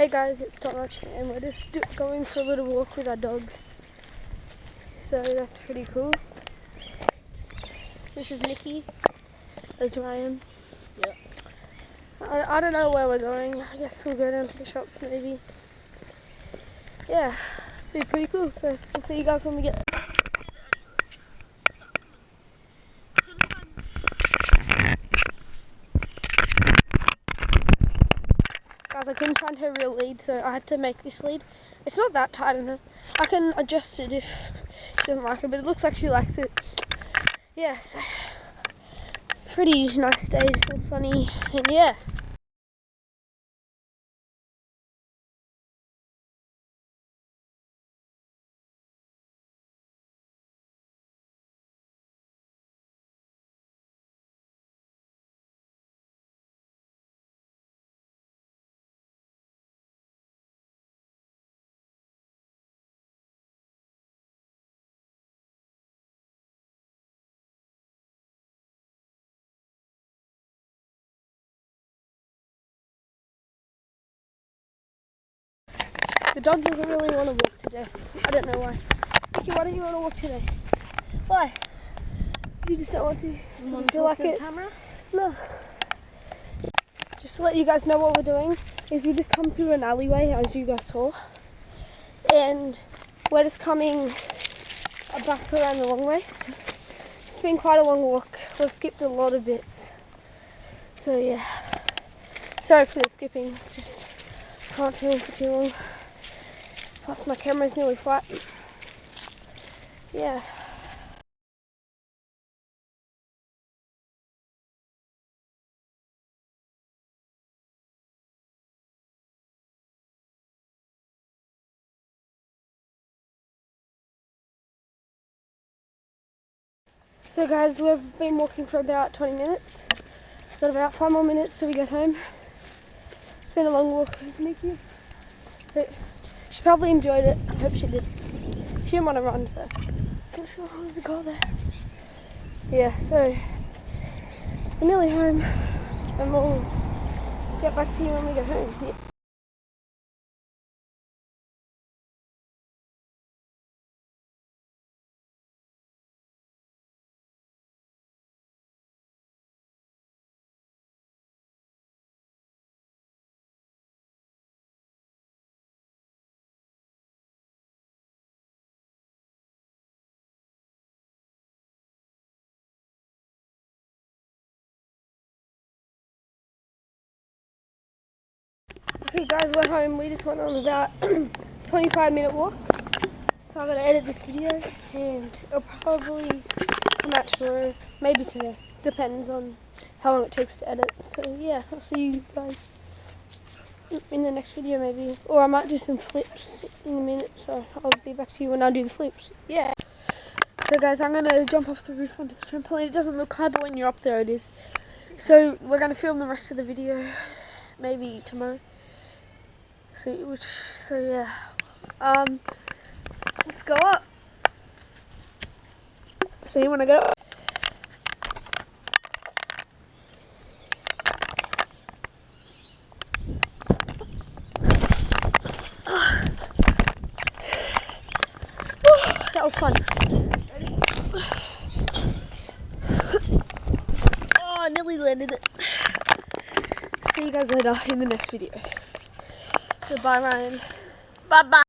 Hey guys, it's Tom Arch, and we're just going for a little walk with our dogs. So that's pretty cool. This is Nikki. There's Ryan. Yep. I don't know where we're going. I guess we'll go down to the shops maybe. Yeah, be pretty cool. So I'll see you guys when we get there. Guys, I couldn't find her real lead, so I had to make this lead. It's not that tight on her. I can adjust it if she doesn't like it, but it looks like she likes it. Yeah, so pretty nice day, still sunny, and yeah. The dog doesn't really want to walk today. I don't know why. Nikki, why don't you want to walk today? Why? You just don't want to? Want Do you like it? Camera? No. Just to let you guys know what we're doing is we just come through an alleyway, as you guys saw, and we're just coming back around the long way. So it's been quite a long walk. We've skipped a lot of bits. So yeah. Sorry for the skipping. Just can't film for too long. Plus my camera's nearly flat. Yeah. So guys, we've been walking for about 20 minutes. Got about 5 more minutes till we get home. It's been a long walk with Nikki. But she probably enjoyed it. I hope she did. She didn't want to run, so. Not sure who's the car there. Yeah, so we're nearly home, and we'll get back to you when we get home. Yeah. Okay guys, we're home. We just went on about 25-minute walk. So I'm going to edit this video and it'll probably come out tomorrow, maybe today. Depends on how long it takes to edit. So yeah, I'll see you guys in the next video maybe. Or I might do some flips in a minute, so I'll be back to you when I do the flips. Yeah. So guys, I'm going to jump off the roof onto the trampoline. It doesn't look high, but when you're up there it is. So we're going to film the rest of the video maybe tomorrow. So yeah, let's go up. So you want to go up? That was fun. Oh, I nearly landed it. See you guys later in the next video. So bye, Ryan. Bye bye.